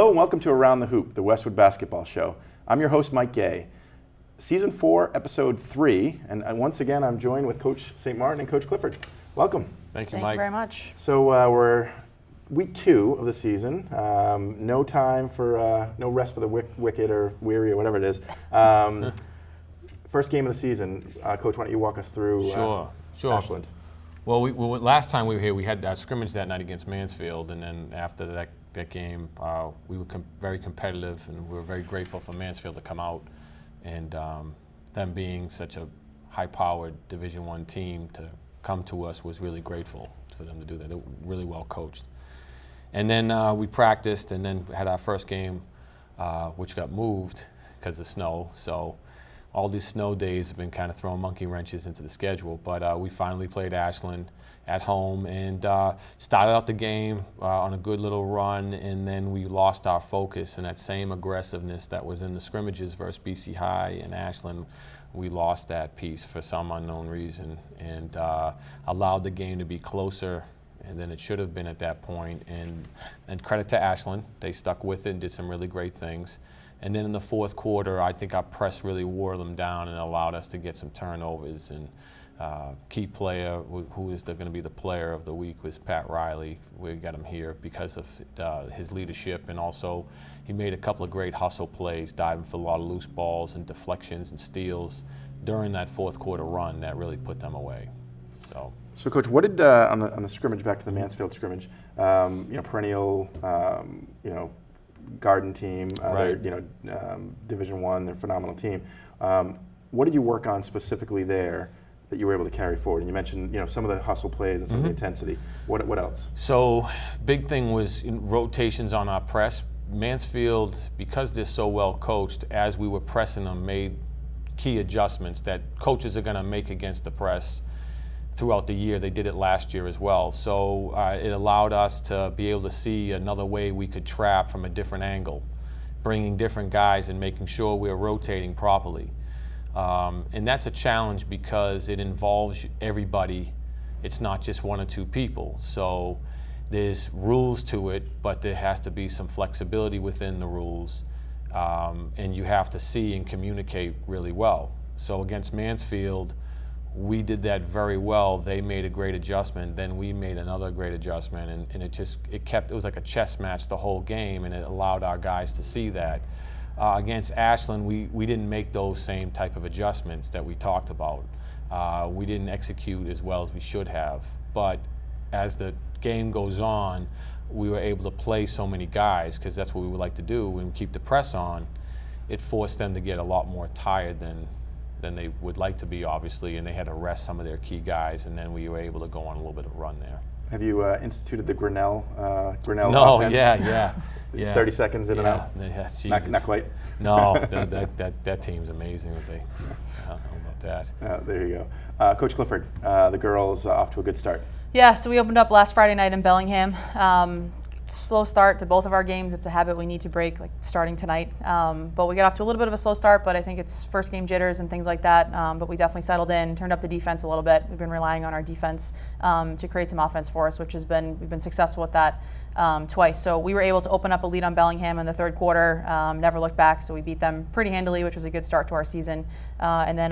Hello and welcome to Around the Hoop, the Westwood Basketball Show. I'm your host, Mike Gay. Season 4, Episode 3, and once again I'm joined with Coach St. Martin and Coach Clifford. Welcome. Thank you, Mike. Mike. Thank you very much. So we're week 2 of the season. No time for, no rest for the wicked or weary or whatever it is. First game of the season. Coach, why don't you walk us through Sure. Ashland? Well, last time we were here, we had that scrimmage that night against Mansfield, and then after that game, we were very competitive, and we were very grateful for Mansfield to come out, and them being such a high-powered Division I team to come to us was really grateful for them to do that. They were really well coached. And then we practiced, and then had our first game, which got moved because of snow. So all these snow days have been kind of throwing monkey wrenches into the schedule, but we finally played Ashland at home and started out the game on a good little run, and then we lost our focus, and that same aggressiveness that was in the scrimmages versus BC High and Ashland, we lost that piece for some unknown reason, and allowed the game to be closer than it should have been at that point. And credit to Ashland, they stuck with it and did some really great things. And then in the fourth quarter, I think our press really wore them down and allowed us to get some turnovers. And key player, who is going to be the player of the week, was Pat Riley. We got him here because of his leadership, and also he made a couple of great hustle plays, diving for a lot of loose balls and deflections and steals during that fourth quarter run that really put them away. So Coach, what did on the scrimmage, back to the Mansfield scrimmage, perennial, Garden team, right. They're Division I, they're a phenomenal team. What did you work on specifically there that you were able to carry forward? And you mentioned some of the hustle plays and some of the intensity. What else? So big thing was rotations on our press. Mansfield, because they're so well coached, as we were pressing them, made key adjustments that coaches are going to make against the press throughout the year. They did it last year as well. So it allowed us to be able to see another way we could trap from a different angle, bringing different guys and making sure we're rotating properly. And that's a challenge because it involves everybody. It's not just one or two people. So there's rules to it, but there has to be some flexibility within the rules. And you have to see and communicate really well. So against Mansfield, we did that very well. They made a great adjustment, then we made another great adjustment, and it was like a chess match the whole game, and it allowed our guys to see that. Against Ashland, we didn't make those same type of adjustments that we talked about. We didn't execute as well as we should have, but as the game goes on, we were able to play so many guys, because that's what we would like to do, and keep the press on. It forced them to get a lot more tired than they would like to be, obviously, and they had to rest some of their key guys, and then we were able to go on a little bit of a run there. Have you instituted the Grinnell No, offense? yeah. 30 seconds in and out? Yeah, not quite? No, that team's amazing. I don't know about that. There you go. Coach Clifford, the girls off to a good start. Yeah, so we opened up last Friday night in Bellingham. Slow start to both of our games. It's a habit we need to break, like starting tonight. But we got off to a little bit of a slow start, but I think it's first game jitters and things like that. But we definitely settled in, turned up the defense a little bit. We've been relying on our defense to create some offense for us, we've been successful with that twice. So we were able to open up a lead on Bellingham in the third quarter, never looked back, so we beat them pretty handily, which was a good start to our season. And then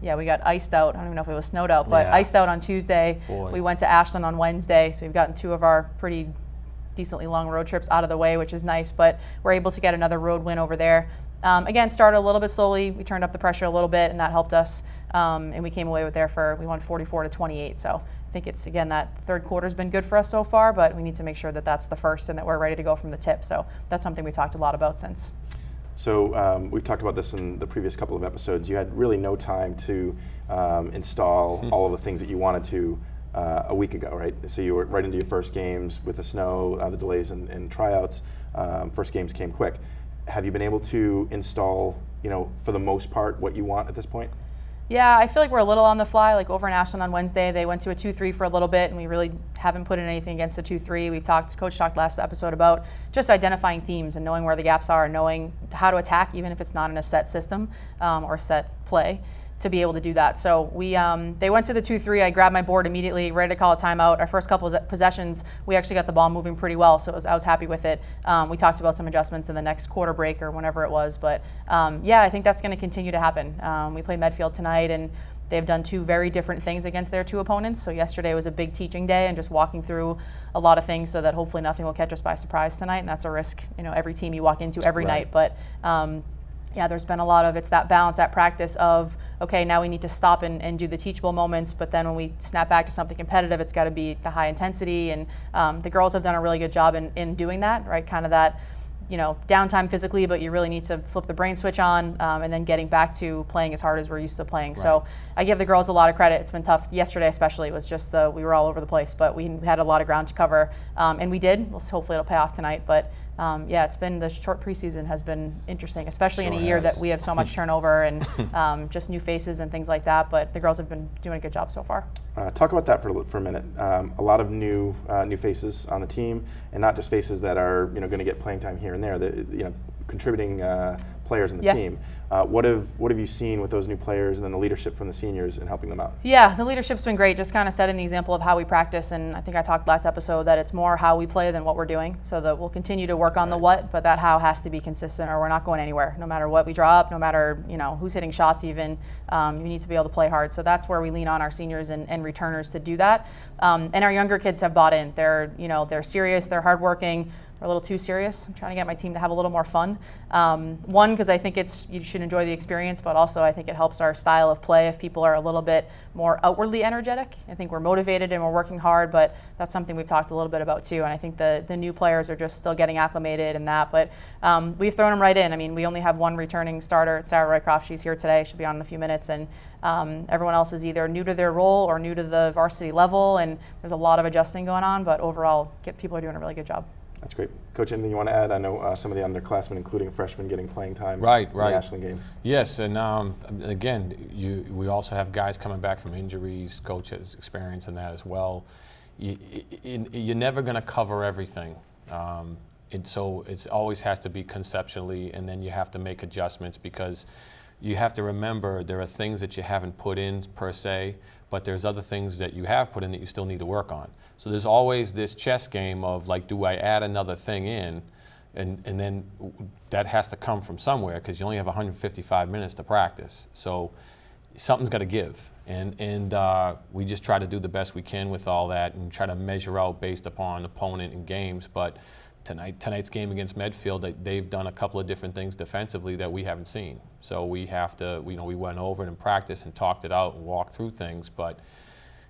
we got iced out. I don't even know if it was snowed out, but iced out on Tuesday. Boy. We went to Ashland on Wednesday, so we've gotten 2 of our pretty decently long road trips out of the way, which is nice, but we're able to get another road win over there. Again, started a little bit slowly. We turned up the pressure a little bit, and that helped us. And we came away with we won 44-28. So I think it's, again, that third quarter's been good for us so far, but we need to make sure that that's the first and that we're ready to go from the tip. So that's something we talked a lot about since. So we've talked about this in the previous couple of episodes. You had really no time to install all of the things that you wanted to a week ago, right? So you were right into your first games with the snow, the delays in tryouts. First games came quick. Have you been able to install, for the most part, what you want at this point? Yeah, I feel like we're a little on the fly. Like over in Ashland on Wednesday, they went to a 2-3 for a little bit, and we really haven't put in anything against a 2-3. Coach talked last episode about just identifying themes and knowing where the gaps are and knowing how to attack, even if it's not in a set system or set play. to be able to do that. So they went to the 2-3. I grabbed my board immediately, ready to call a timeout. Our first couple of possessions, we actually got the ball moving pretty well, so I was happy with it. We talked about some adjustments in the next quarter break or whenever it was, but yeah, I think that's going to continue to happen. We play Medfield tonight, and they've done two very different things against their two opponents. So yesterday was a big teaching day and just walking through a lot of things so that hopefully nothing will catch us by surprise tonight. And that's a risk, every team you walk into every night. But yeah, there's been a lot of, it's that balance at practice of, okay, now we need to stop and do the teachable moments, but then when we snap back to something competitive, it's got to be the high intensity. And the girls have done a really good job in doing that, right? Kind of that, downtime physically, but you really need to flip the brain switch on, and then getting back to playing as hard as we're used to playing. Right. So I give the girls a lot of credit. It's been tough. Yesterday especially was just we were all over the place, but we had a lot of ground to cover, and we did. Hopefully it'll pay off tonight, but yeah, it's been, the short preseason has been interesting, especially in a year that we have so much turnover and just new faces and things like that, but the girls have been doing a good job so far. Talk about that for a minute. A lot of new faces on the team, and not just faces that are going to get playing time here and there. Contributing players in the team. What have you seen with those new players and then the leadership from the seniors in helping them out? Yeah, the leadership's been great. Just kind of setting the example of how we practice, and I think I talked last episode that it's more how we play than what we're doing. So that we'll continue to work on the what, but that how has to be consistent, or we're not going anywhere. No matter what we draw up, no matter who's hitting shots, even you need to be able to play hard. So that's where we lean on our seniors and returners to do that. And our younger kids have bought in. They're serious. They're hardworking. Are a little too serious. I'm trying to get my team to have a little more fun. One, because I think you should enjoy the experience, but also I think it helps our style of play if people are a little bit more outwardly energetic. I think we're motivated and we're working hard, but that's something we've talked a little bit about too. And I think the new players are just still getting acclimated and that, but we've thrown them right in. I mean, we only have one returning starter. It's Sarah Roycroft. She's here today. She'll be on in a few minutes. And everyone else is either new to their role or new to the varsity level. And there's a lot of adjusting going on, but overall, people are doing a really good job. That's great. Coach, anything you want to add? I know some of the underclassmen, including freshmen, getting playing time in the Ashland game. Yes, and again, we also have guys coming back from injuries. Coach has experience in that as well. You're never going to cover everything. So it always has to be conceptually, and then you have to make adjustments, because you have to remember there are things that you haven't put in per se, but there's other things that you have put in that you still need to work on. So there's always this chess game of like, do I add another thing in? And then that has to come from somewhere, because you only have 155 minutes to practice. So something's got to give. And we just try to do the best we can with all that and try to measure out based upon opponent and games. But tonight's game against Medfield, they've done a couple of different things defensively that we haven't seen. So we have to, we went over it in practice and talked it out and walked through things, but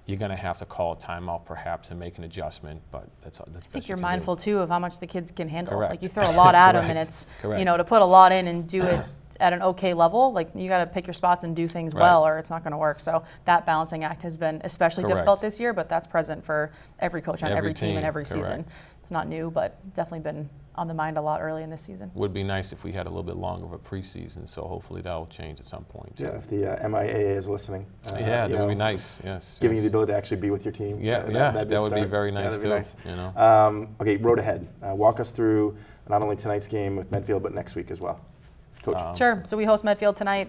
you're going to have to call a timeout perhaps and make an adjustment, but that's I think you're mindful too of how much the kids can handle. Correct. Like you throw a lot at them, and it's to put a lot in and do it at an okay level, like you got to pick your spots and do things well, or it's not going to work. So that balancing act has been especially difficult this year, but that's present for every coach on every team and every season. It's not new, but definitely been on the mind a lot early in this season. Would be nice if we had a little bit longer of a preseason, so hopefully that will change at some point. Yeah, if the MIAA is listening. That would be nice. Yes. Giving you the ability to actually be with your team. That would be very nice too. Nice. Okay, road ahead. Walk us through not only tonight's game with Medfield, but next week as well. Coach. Sure. So we host Medfield tonight.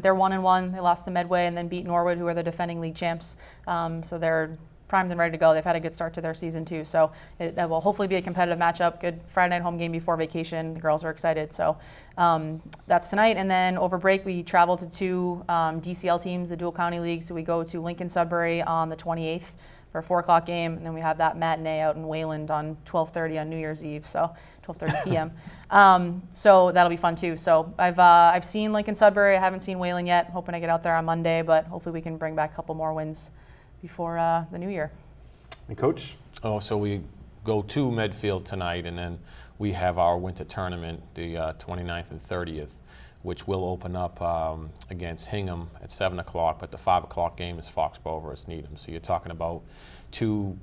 They're 1-1. They lost to Medway and then beat Norwood, who are the defending league champs. So they're primed and ready to go. They've had a good start to their season too. So it will hopefully be a competitive matchup. Good Friday night home game before vacation. The girls are excited. So that's tonight. And then over break, we travel to two DCL teams, the dual county league. So we go to Lincoln Sudbury on the 28th for a 4 o'clock game, and then we have that matinee out in Wayland on 12:30 on New Year's Eve, so 12:30 p.m. So that'll be fun too. So I've seen Lincoln Sudbury. I haven't seen Wayland yet. Hoping to get out there on Monday, but hopefully we can bring back a couple more wins before the new year. And Coach? So we go to Medfield tonight, and then we have our winter tournament, the 29th and 30th, which will open up against Hingham at 7 o'clock, but the 5 o'clock game is Foxborough versus Needham. So you're talking about two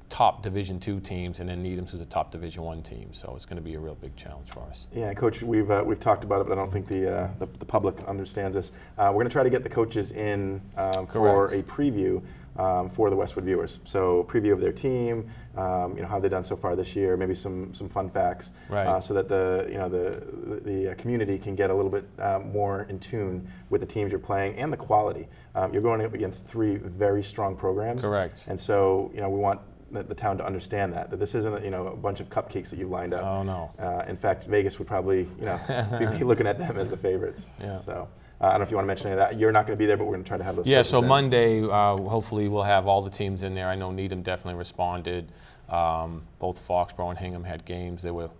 top Division II teams, and then Needham's who's a top Division I team. So it's going to be a real big challenge for us. Yeah, Coach, we've talked about it, but I don't think the public understands this. We're going to try to get the coaches in for a preview for the Westwood viewers. So preview of their team, how they've done so far this year, maybe some fun facts, Right. so that the community can get a little bit more in tune with the teams you're playing and the quality. You're going up against 3 very strong programs. Correct. And so we want the town to understand that this isn't a bunch of cupcakes that you've lined up. Oh, no. In fact, Vegas would probably be looking at them as the favorites. Yeah. So I don't know if you want to mention any of that. You're not going to be there, but we're going to try to have those. Yeah, coaches so in. Monday, hopefully we'll have all the teams in there. I know Needham definitely responded. Both Foxborough and Hingham had games they were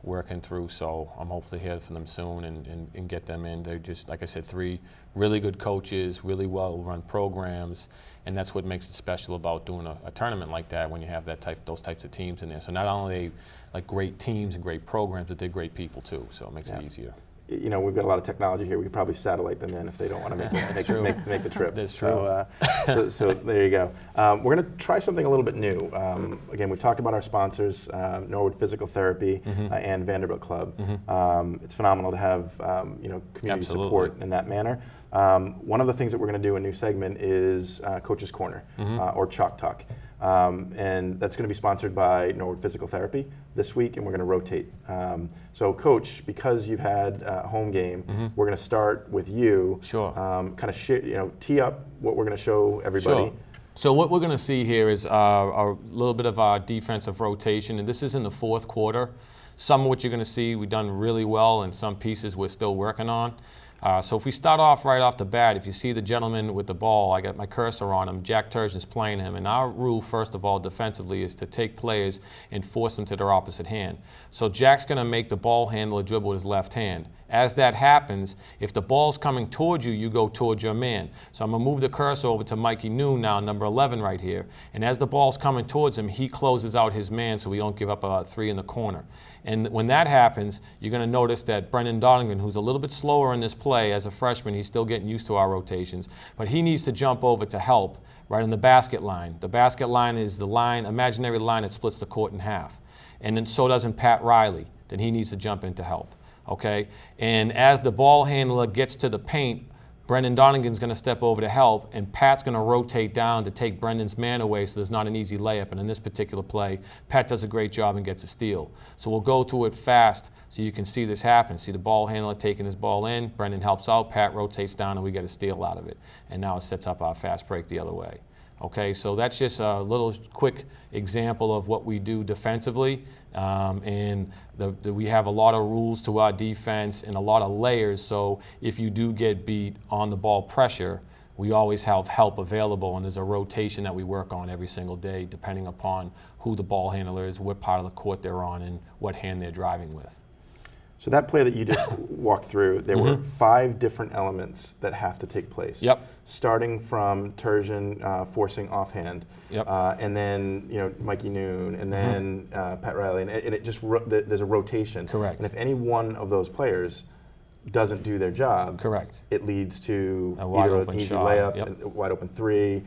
working through, so I'm hopefully here for them soon and get them in. They're just, like I said, 3 really good coaches, really well-run programs, and that's what makes it special about doing a tournament like that when you have those types of teams in there. So not only are they like great teams and great programs, but they're great people too, so it makes it easier. We've got a lot of technology here. We could probably satellite them in if they don't want to make the trip. That's true. So there you go. We're going to try something a little bit new. Again, we've talked about our sponsors, Norwood Physical Therapy and Vanderbilt Club. It's phenomenal to have community Absolutely. support in that manner. One of the things that we're going to do, a new segment, is Coach's Corner or Chalk Talk. And that's going to be sponsored by Norwood Physical Therapy this week, and we're going to rotate. So, Coach, because you've had a home game, we're going to start with you. Sure. Kind of tee up what we're going to show everybody. Sure. So what we're going to see here is a little bit of our defensive rotation, and this is in the 4th quarter. Some of what you're going to see we've done really well, and some pieces we're still working on. So if we start off right off the bat, if you see the gentleman with the ball, I got my cursor on him, Jack Turgeon's playing him, and our rule, first of all, defensively, is to take players and force them to their opposite hand. So Jack's going to make the ball handler dribble with his left hand. As that happens, if the ball's coming towards you, you go towards your man. So I'm going to move the cursor over to Mikey Noon now, number 11 right here. And as the ball's coming towards him, he closes out his man so we don't give up a 3 in the corner. And when that happens, you're going to notice that Brendan Donegan, who's a little bit slower in this play as a freshman, he's still getting used to our rotations, but he needs to jump over to help right on the basket line. The basket line is the line, imaginary line that splits the court in half. And then so doesn't Pat Riley. Then he needs to jump in to help. Okay? And as the ball handler gets to the paint, Brendan Donegan's going to step over to help, and Pat's going to rotate down to take Brendan's man away so there's not an easy layup. And in this particular play, Pat does a great job and gets a steal. So we'll go through it fast so you can see this happen. See the ball handler taking his ball in, Brendan helps out, Pat rotates down, and we get a steal out of it. And now it sets up our fast break the other way. Okay, so that's just a little quick example of what we do defensively. We have a lot of rules to our defense and a lot of layers, so if you do get beat on the ball pressure, we always have help available, and there's a rotation that we work on every single day depending upon who the ball handler is, what part of the court they're on, and what hand they're driving with. So that play that you just walked through, there were 5 different elements that have to take place. Yep. Starting from Turgeon forcing offhand, Yep. And then Mikey Noon, and then Pat Riley, and it just there's a rotation. Correct. And if any one of those players doesn't do their job, correct, it leads to a wide either open an easy shot, layup, a wide open 3,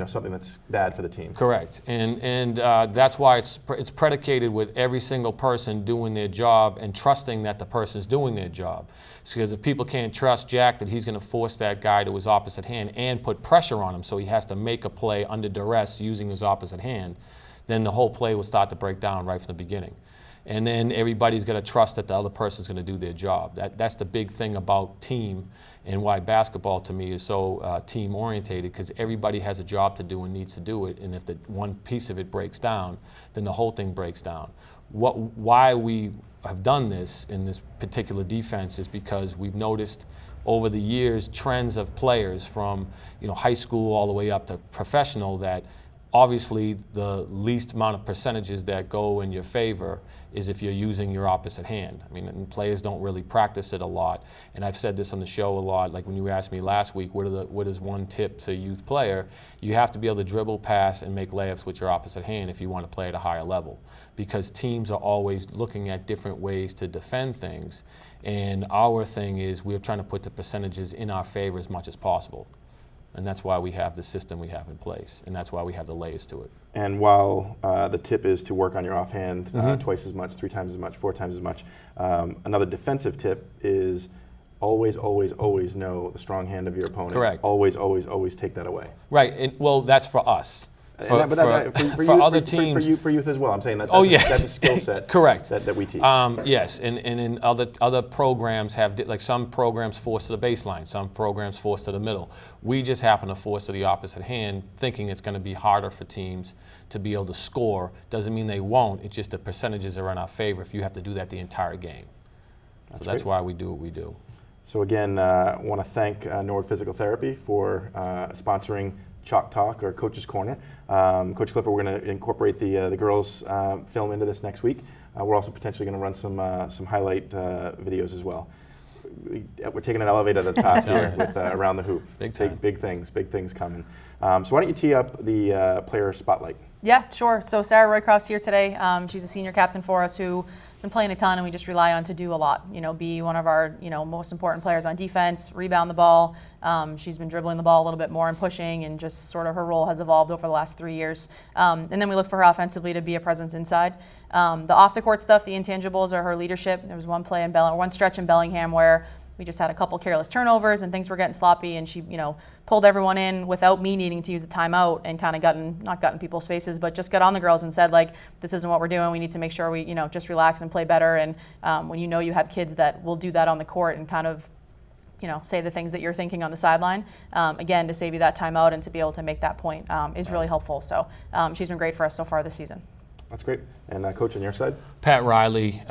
something that's bad for the team. Correct, and that's why it's predicated with every single person doing their job and trusting that the person's doing their job. Because if people can't trust Jack that he's going to force that guy to his opposite hand and put pressure on him so he has to make a play under duress using his opposite hand, then the whole play will start to break down right from the beginning. And then everybody's going to trust that the other person's going to do their job. That's the big thing about team and why basketball to me is so team-orientated, because everybody has a job to do and needs to do it, and if the one piece of it breaks down, then the whole thing breaks down. Why we have done this in this particular defense is because we've noticed over the years trends of players from high school all the way up to professional that obviously the least amount of percentages that go in your favor is if you're using your opposite hand. I mean, and players don't really practice it a lot. And I've said this on the show a lot, like when you asked me last week, what is one tip to a youth player? You have to be able to dribble, pass, and make layups with your opposite hand if you want to play at a higher level. Because teams are always looking at different ways to defend things. And our thing is we're trying to put the percentages in our favor as much as possible. And that's why we have the system we have in place, and that's why we have the layers to it. And while the tip is to work on your offhand twice as much, 3 times as much, 4 times as much, another defensive tip is always, always, always know the strong hand of your opponent. Correct. Always, always, always take that away. Right. And, well, that's for us. For other teams, for youth as well. I'm saying that's a skill set. Correct. That we teach. Yes, and in other programs have like some programs force to the baseline, some programs force to the middle. We just happen to force to the opposite hand, thinking it's going to be harder for teams to be able to score. Doesn't mean they won't. It's just the percentages are in our favor if you have to do that the entire game. That's why we do what we do. So again, I want to thank Norwood Physical Therapy for sponsoring Chalk Talk or Coach's Corner. Coach Clifford, we're going to incorporate the girls' film into this next week. We're also potentially going to run some highlight videos as well. We're taking an elevator to the top here with Around the Hoop. Big time. Big things coming. So why don't you tee up the player spotlight? Yeah, sure. So Sarah Roycroft's here today. She's a senior captain for us who been playing a ton, and we just rely on to do a lot. Be one of our most important players on defense, rebound the ball. She's been dribbling the ball a little bit more and pushing, and just sort of her role has evolved over the last 3 years. And then we look for her offensively to be a presence inside. The off the court stuff, the intangibles, are her leadership. There was one stretch in Bellingham where we just had a couple careless turnovers and things were getting sloppy, and she, pulled everyone in without me needing to use a timeout and kind of not got in people's faces, but just got on the girls and said, like, this isn't what we're doing. We need to make sure we, just relax and play better. And when you have kids that will do that on the court and kind of, say the things that you're thinking on the sideline, again, to save you that timeout and to be able to make that point is really helpful. So she's been great for us so far this season. That's great. And Coach, on your side? Pat Riley,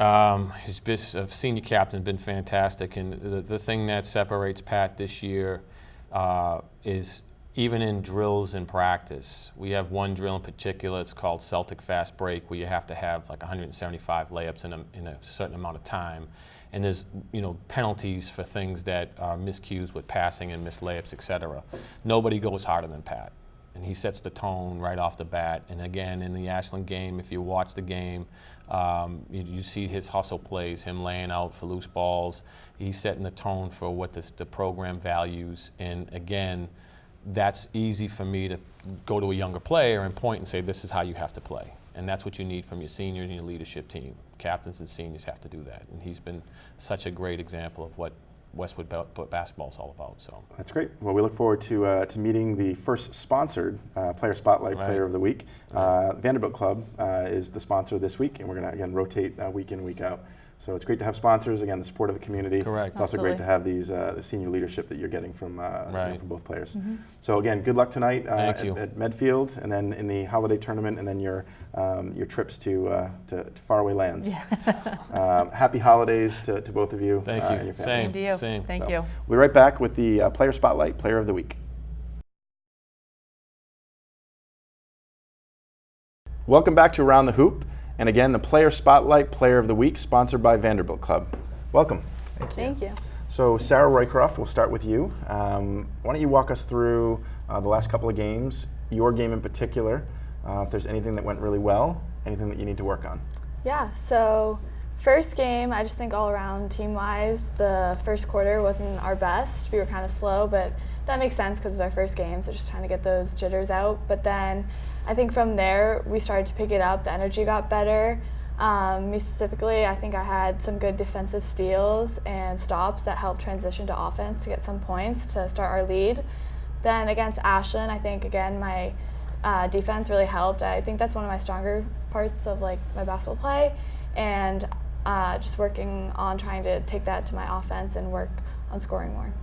he's been a senior captain, been fantastic. And the thing that separates Pat this year is even in drills in practice. We have one drill in particular, it's called Celtic Fast Break, where you have to have like 175 layups in a certain amount of time. And there's penalties for things that are miscues with passing and missed layups, etc. Nobody goes harder than Pat. And he sets the tone right off the bat. And again, in the Ashland game, if you watch the game, you see his hustle plays, him laying out for loose balls. He's setting the tone for what the program values. And again, that's easy for me to go to a younger player and point and say, this is how you have to play. And that's what you need from your seniors and your leadership team. Captains and seniors have to do that. And he's been such a great example of what Westwood basketball is all about. So that's great. Well, we look forward to meeting the first sponsored Player Spotlight Player of the Week. Vanderbilt Club is the sponsor this week, and we're going to again rotate week in, week out. So it's great to have sponsors, again, the support of the community. Correct. It's also great to have these the senior leadership that you're getting from both players. Mm-hmm. So again, good luck tonight at Mansfield, and then in the holiday tournament, and then your trips to faraway lands. Yeah. Happy holidays to both of you. Thank you. And your families. Same to you. Same. Thank you. We'll be right back with the Player Spotlight Player of the Week. Welcome back to Around the Hoop. And again, the Player Spotlight Player of the Week, sponsored by Vanderbilt Club. Welcome. Thank you. So Sarah Roycroft, we'll start with you. Why don't you walk us through the last couple of games, your game in particular, if there's anything that went really well, anything that you need to work on. Yeah, so first game, I just think all around team-wise, the first quarter wasn't our best. We were kind of slow, but that makes sense because it's our first game, so just trying to get those jitters out. But then I think from there, we started to pick it up. The energy got better. Me specifically, I think I had some good defensive steals and stops that helped transition to offense to get some points to start our lead. Then against Ashland, I think, again, my defense really helped. I think that's one of my stronger parts of my basketball play, and just working on trying to take that to my offense and work on scoring more.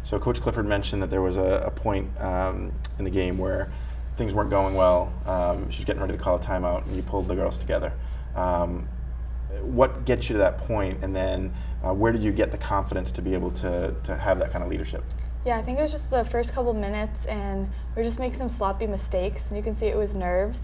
So Coach Clifford mentioned that there was a point in the game where things weren't going well. She was getting ready to call a timeout, and you pulled the girls together. What gets you to that point, and then where did you get the confidence to be able to have that kind of leadership? Yeah, I think it was just the first couple minutes, and we were just making some sloppy mistakes, and you can see it was nerves.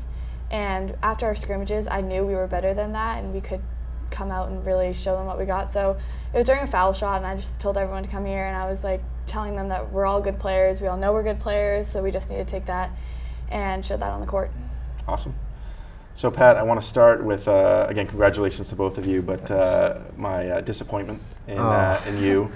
And after our scrimmages, I knew we were better than that, and we could come out and really show them what we got. So it was during a foul shot, and I just told everyone to come here, and I was telling them that we're all good players. We all know we're good players, so we just need to take that and show that on the court. Awesome. So Pat, I want to start with, again, congratulations to both of you, but my disappointment in you.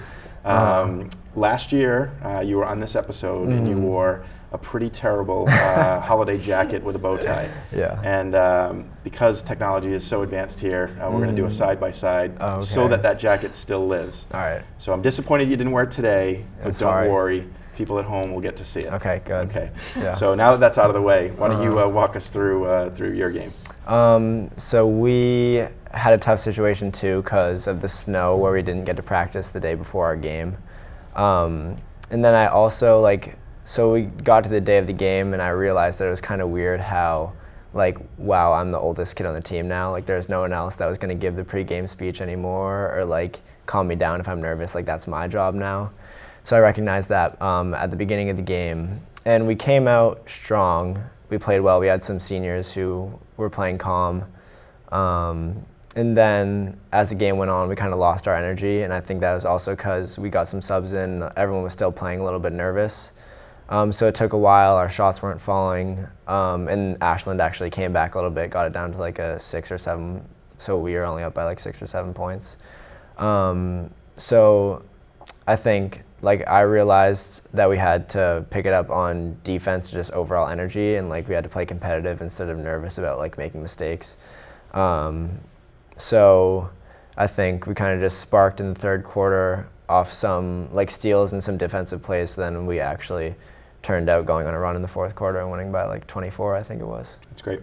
Last year, you were on this episode, and you wore a pretty terrible holiday jacket with a bow tie. Yeah. And because technology is so advanced here, we're going to do a side-by-side so that jacket still lives. All right. So I'm disappointed you didn't wear it today, but sorry. don't worry. People at home will get to see it. Okay, good. Okay. Yeah. So now that that's out of the way, why don't you walk us through your game? So we had a tough situation too because of the snow where we didn't get to practice the day before our game. And then I also so we got to the day of the game and I realized that it was kind of weird how wow, I'm the oldest kid on the team now. There's no one else that was going to give the pregame speech anymore or calm me down if I'm nervous. That's my job now. So I recognized that at the beginning of the game. And we came out strong. We played well. We had some seniors who were playing calm. And then as the game went on, we kind of lost our energy. And I think that was also because we got some subs in. Everyone was still playing a little bit nervous. So it took a while. Our shots weren't falling. And Ashland actually came back a little bit, got it down to a 6 or 7. So we were only up by 6 or 7 points. So I think I realized that we had to pick it up on defense, just overall energy, and we had to play competitive instead of nervous about making mistakes. So I think we kind of just sparked in the third quarter off some steals and some defensive plays. So then we actually turned out going on a run in the fourth quarter and winning by 24, I think it was. That's great.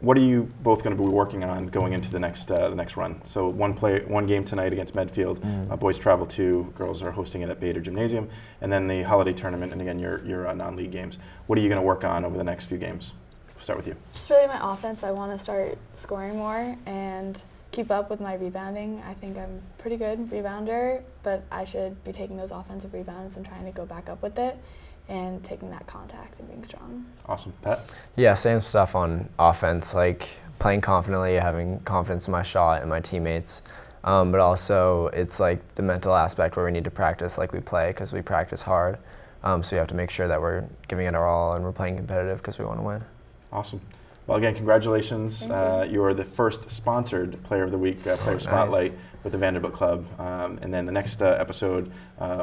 What are you both going to be working on going into the next run? So one game tonight against Mansfield. Boys travel to, girls are hosting it at Bader Gymnasium, and then the holiday tournament, and again your non-league games. What are you going to work on over the next few games? We'll start with you. Just really my offense. I want to start scoring more and keep up with my rebounding. I think I'm a pretty good rebounder, but I should be taking those offensive rebounds and trying to go back up with it and taking that contact and being strong. Awesome. Pat? Yeah, same stuff on offense, playing confidently, having confidence in my shot and my teammates. But also it's the mental aspect where we need to practice like we play because we practice hard. So we have to make sure that we're giving it our all and we're playing competitive because we want to win. Awesome. Well, again, congratulations. You are the first sponsored Player of the Week, Player Spotlight with the Vanderbilt Club. And then the next episode,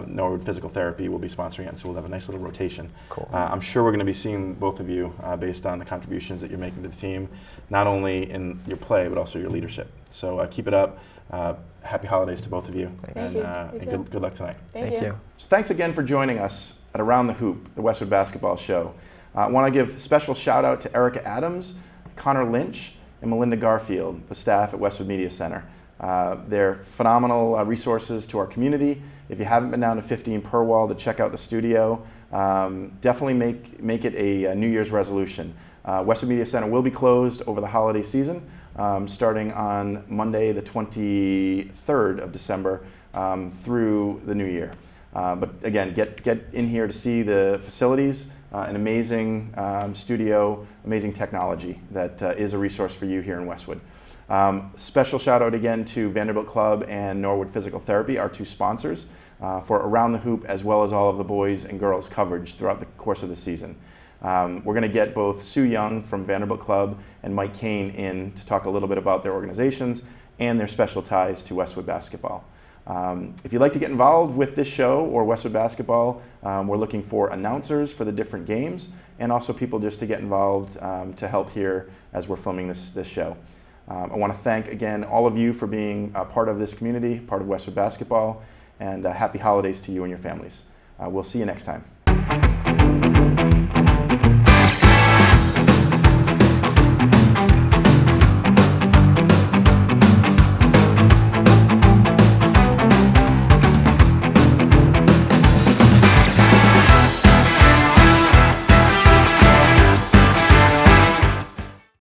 Norwood Physical Therapy will be sponsoring it, so we'll have a nice little rotation. Cool. I'm sure we're going to be seeing both of you based on the contributions that you're making to the team, not only in your play, but also your leadership. So keep it up. Happy holidays to both of you. Thanks. And good luck tonight. Thank you. So thanks again for joining us at Around the Hoop, the Westwood Basketball Show. I want to give special shout out to Erica Adams, Connor Lynch, and Melinda Garfield, the staff at Westwood Media Center. They're phenomenal resources to our community. If you haven't been down to 15 Purwall to check out the studio, definitely make it a New Year's resolution. Westwood Media Center will be closed over the holiday season, starting on Monday the 23rd of December through the new year. But again, get in here to see the facilities. An amazing studio, amazing technology that is a resource for you here in Westwood. Special shout out again to Vanderbilt Club and Norwood Physical Therapy, our two sponsors, for Around the Hoop as well as all of the boys and girls coverage throughout the course of the season. We're going to get both Sue Young from Vanderbilt Club and Mike Kane in to talk a little bit about their organizations and their special ties to Westwood basketball. If you'd like to get involved with this show or Westwood basketball, we're looking for announcers for the different games and also people just to get involved to help here as we're filming this show. I want to thank again all of you for being a part of this community, part of Westwood basketball, and happy holidays to you and your families. We'll see you next time.